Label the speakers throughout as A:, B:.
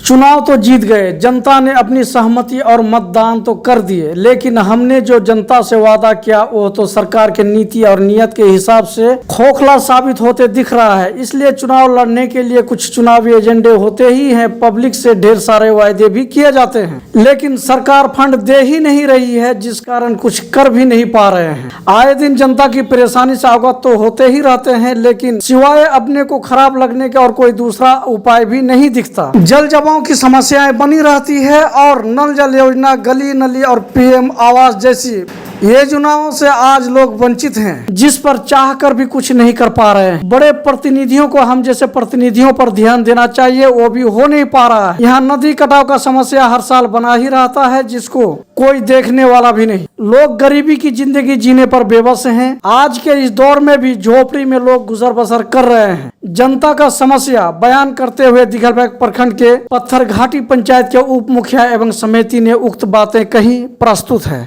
A: चुनाव तो जीत गए, जनता ने अपनी सहमति और मतदान तो कर दिए, लेकिन हमने जो जनता से वादा किया वो तो सरकार के नीति और नियत के हिसाब से खोखला साबित होते दिख रहा है। इसलिए चुनाव लड़ने के लिए कुछ चुनावी एजेंडे होते ही हैं, पब्लिक से ढेर सारे वायदे भी किए जाते हैं, लेकिन सरकार फंड दे ही नहीं रही है, जिस कारण कुछ कर भी नहीं पा रहे हैं। आए दिन जनता की परेशानी से अवगत तो होते ही रहते हैं, लेकिन सिवाय अपने को खराब लगने के और कोई दूसरा उपाय भी नहीं दिखता। जल जमाव की समस्याएं बनी रहती है और नल जल योजना, गली नली और पीएम आवास जैसी योजनाओं से आज लोग वंचित हैं, जिस पर चाहकर भी कुछ नहीं कर पा रहे हैं। बड़े प्रतिनिधियों को हम जैसे प्रतिनिधियों पर ध्यान देना चाहिए, वो भी हो नहीं पा रहा है। यहाँ नदी कटाव का समस्या हर साल बना ही रहता है, जिसको कोई देखने वाला भी नहीं। लोग गरीबी की जिंदगी जीने पर बेबस हैं। आज के इस दौर में भी झोपड़ी में लोग गुजर बसर कर रहे हैं। जनता का समस्या बयान करते हुए दिघलबैग प्रखंड के पत्थरघाटी पंचायत के उप मुखिया एवं समिति ने उक्त बातें कही, प्रस्तुत है।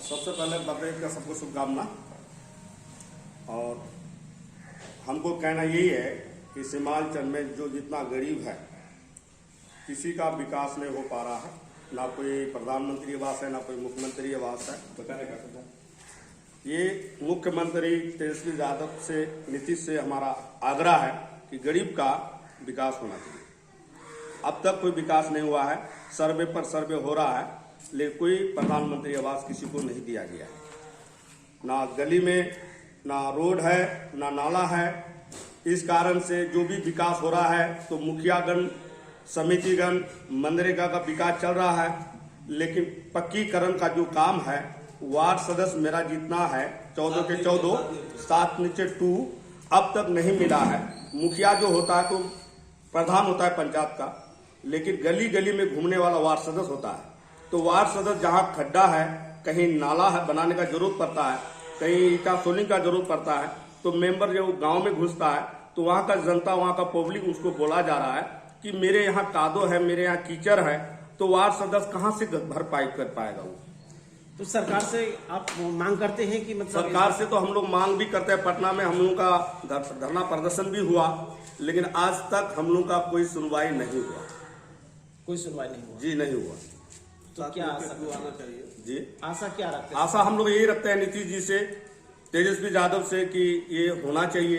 B: सबसे पहले बकरीद का सबको शुभकामना। और हमको कहना यही है कि सीमांचल में जो जितना गरीब है, किसी का विकास नहीं हो पा रहा है। ना कोई प्रधानमंत्री आवास है, ना कोई मुख्यमंत्री आवास है। बताने का ये मुख्यमंत्री तेजस्वी यादव से, नीतीश से हमारा आग्रह है कि गरीब का विकास होना चाहिए। अब तक कोई विकास नहीं हुआ है, सर्वे पर सर्वे हो रहा है, लेकिन कोई प्रधानमंत्री आवास किसी को नहीं दिया गया है। ना गली में ना रोड है, ना नाला है। इस कारण से जो भी विकास हो रहा है तो मुखियागण, समितिगण, मनरेगा का विकास चल रहा है, लेकिन पक्कीकरण का जो काम है, वार्ड सदस्य मेरा जितना है 14 के 14, 7 नीचे 2 अब तक नहीं मिला है। मुखिया जो होता है तो प्रधान होता है पंचायत का, लेकिन गली गली में घूमने वाला वार्ड सदस्य होता है। तो वार्ड सदस्य जहाँ खड्डा है, कहीं नाला है बनाने का जरूरत पड़ता है, कहीं ईटा सोलिंग का जरूरत पड़ता है, तो मेंबर जब गांव में घुसता है तो वहाँ का जनता, वहाँ का पब्लिक उसको बोला जा रहा है कि मेरे यहाँ कादो है, मेरे यहाँ कीचड़ है, तो वार्ड सदस्य कहाँ से भरपाई कर पाएगा वो।
C: तो सरकार से आप मांग करते हैं कि मतलब
B: सरकार से तो हम लोग मांग भी करते हैं। पटना में हम लोगों का धरना प्रदर्शन भी हुआ, लेकिन आज तक हम लोग का कोई सुनवाई नहीं हुआ।
C: कोई सुनवाई नहीं हुआ
B: जी, नहीं हुआ।
C: तो क्या आशा आना चाहिए
B: जी,
C: आशा क्या रखते हैं?
B: आशा हम लोग यही रखते हैं नीतीश जी से, तेजस्वी यादव से, कि ये होना चाहिए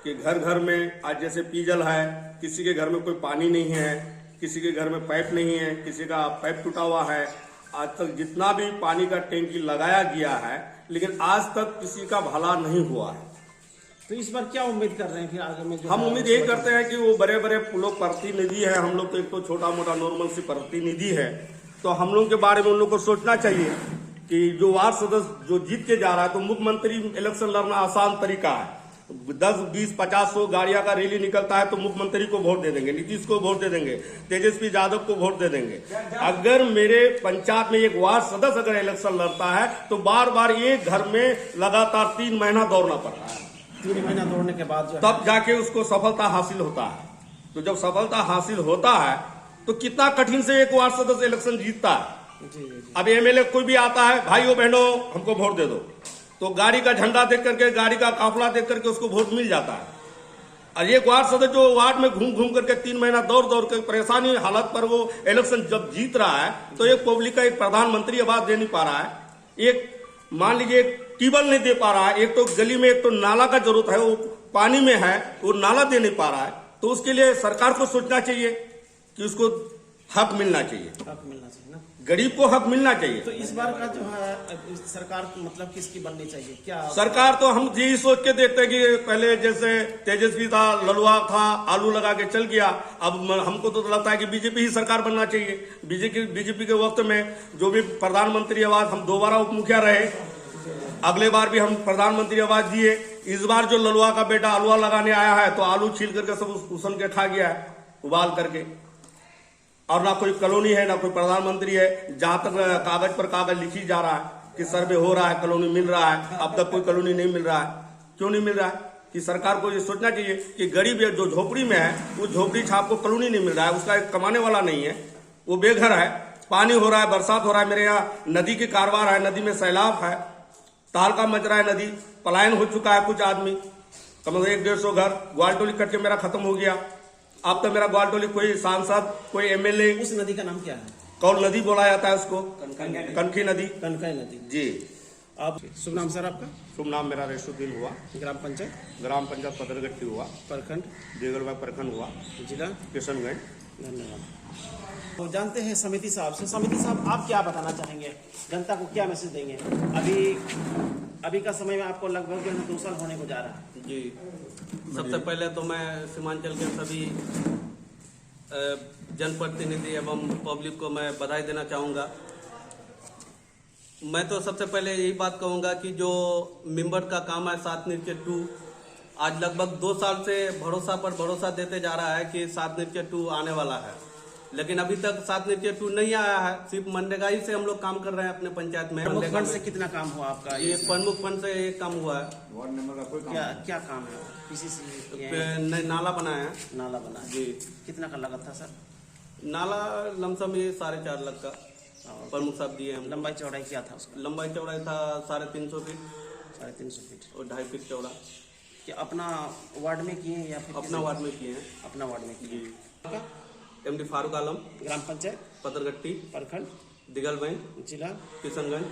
B: कि घर घर में आज जैसे पीजल है, किसी के घर में कोई पानी नहीं है, किसी के घर में पाइप नहीं है, किसी का पाइप टूटा हुआ है। आज तक जितना भी पानी का टैंकी लगाया गया है, लेकिन आज तक किसी का भला नहीं हुआ है।
C: तो इस बार क्या उम्मीद कर रहे हैं फिर आगे में?
B: हम उम्मीद यही करते हैं कि वो बड़े बड़े लोग प्रतिनिधि है, हम लोग तो एक तो छोटा मोटा नॉर्मल सी प्रतिनिधि है, तो हम लोग के बारे में उन लोग को सोचना चाहिए कि जो वार्ड सदस्य जो जीत के जा रहा है, तो मुख्यमंत्री इलेक्शन लड़ना आसान तरीका है। 10, 20, 50, 100 गाड़ियां का रैली निकलता है तो मुख्यमंत्री को वोट दे देंगे, नीतीश को वोट दे देंगे, तेजस्वी यादव को वोट दे देंगे। अगर मेरे पंचायत में एक वार्ड सदस्य अगर इलेक्शन लड़ता है तो बार बार एक घर में लगातार 3 महीना दौड़ना पड़ता है।
C: 3 महीना दौड़ने के बाद
B: तब जाके उसको सफलता हासिल होता है। तो जब सफलता हासिल होता है तो कितना कठिन से एक वार्ड सदस्य इलेक्शन जीतता है। अब एमएलए कोई भी आता है, भाइयों बहनों हमको वोट दे दो, तो गाड़ी का झंडा देख करके, गाड़ी का काफिला देख करके उसको वोट मिल जाता है। और एक वार्ड सदस्य जो वार्ड में घूम घूम करके 3 महीना दौड़ दौड़ कर परेशानी हालत पर वो इलेक्शन जब जीत रहा है, तो एक पब्लिक का एक प्रधानमंत्री आवास दे नहीं पा रहा है, एक मान लीजिए एक ट्यूबवेल नहीं दे पा रहा है, एक तो गली में एक तो नाला का जरूरत है, वो पानी में है, वो नाला दे नहीं पा रहा है। तो उसके लिए सरकार को सोचना चाहिए कि उसको हक मिलना चाहिए,
C: हक मिलना चाहिए ना,
B: गरीब को हक मिलना चाहिए।
C: तो इस बार का जो है सरकार मतलब किसकी बननी चाहिए? क्या
B: सरकार तो हम यही सोच के देखते हैं कि पहले जैसे तेजस्वी था, ललुआ था, आलू लगा के चल गया। अब हमको तो लगता है कि बीजेपी ही सरकार बनना चाहिए। बीजेपी के वक्त में जो भी प्रधानमंत्री आवास, हम 2 बार उप मुखिया रहे, अगले बार भी हम प्रधानमंत्री आवास दिए। इस बार जो ललुआ का बेटा आलुआ लगाने आया है तो आलू छील करके सब उसन के खा गया है, उबाल करके। और ना कोई कॉलोनी है, ना कोई प्रधानमंत्री है। जहां तक कागज पर कागज लिखी जा रहा है कि सर्वे हो रहा है, कॉलोनी मिल रहा है, अब तक कोई कॉलोनी नहीं मिल रहा है। क्यों नहीं मिल रहा है? कि सरकार को ये सोचना चाहिए कि गरीब जो झोपड़ी में है, उस झोपड़ी छाप को कॉलोनी नहीं मिल रहा है, उसका एक कमाने वाला नहीं है, वो बेघर है। पानी हो रहा है, बरसात हो रहा है, मेरे यहाँ नदी के कारोबार है, नदी में सैलाब है, तालका मच रहा है, नदी पलायन हो चुका है। कुछ आदमी कम से कम 150 घर ग्वाल टोली कट के मेरा खत्म हो गया। अब तो मेरा ग्वालटोली कोई सांसद, कोई एमएलए,
C: उस नदी का नाम क्या है?
B: कौन नदी बोला जाता है उसको? कनखी नदी।
C: कनकाई नदी।
B: जी।
C: आप शुभ नाम सर आपका?
B: शुभ नाम मेरा रेशुद्दीन हुआ।
C: ग्राम पंचायत?
B: ग्राम पंचायत पदरगट्टी हुआ।
C: प्रखंड?
B: देगलबाग प्रखंड हुआ।
C: जिला?
B: किशनगंज।
C: धन्यवाद। तो जानते हैं समिति साहब से। समिति साहब, आप क्या बताना चाहेंगे, जनता को क्या मैसेज देंगे? अभी का समय में आपको लगभग 2 साल होने को जा रहा है।
D: जी, सबसे पहले तो मैं सीमांचल के सभी जनप्रतिनिधि एवं पब्लिक को मैं बधाई देना चाहूँगा। मैं तो सबसे पहले यही बात कहूँगा कि जो मेंबर का काम है 7 निरके 2, आज लगभग 2 साल से भरोसा पर भरोसा देते जा रहा है कि 7 निरके 2 आने वाला है, लेकिन अभी तक 7 निरके 2 नहीं आया है। सिर्फ मनरेगा ही से हम लोग काम कर रहे हैं अपने पंचायत में।
C: प्रमुख फंड से कितना काम हुआ आपका?
D: ये प्रमुख फंड से एक काम हुआ है।
B: वार्ड नंबर का कोई
C: क्या क्या काम है? पीसीसी
D: नाला बनाया है।
C: नाला बना
D: जी।
C: कितना का लागत था सर?
D: नाला लमसम ये 4.5 लाख का प्रमुख साहब दिए हम।
C: लंबाई चौड़ाई क्या था उसका?
D: लंबाई चौड़ाई था 350 फीट
C: 350 फीट
D: और 2.5 फीट चौड़ा।
C: क्या अपना वार्ड में किए या फिर
D: अपना वार्ड में किए हैं।
C: अपना वार्ड में किए? आपका?
D: MD फारूक आलम,
C: ग्राम पंचायत?
D: पतरगट्टी,
C: प्रखंड?
D: दिगलबैंक,
C: जिला?
D: किशनगंज।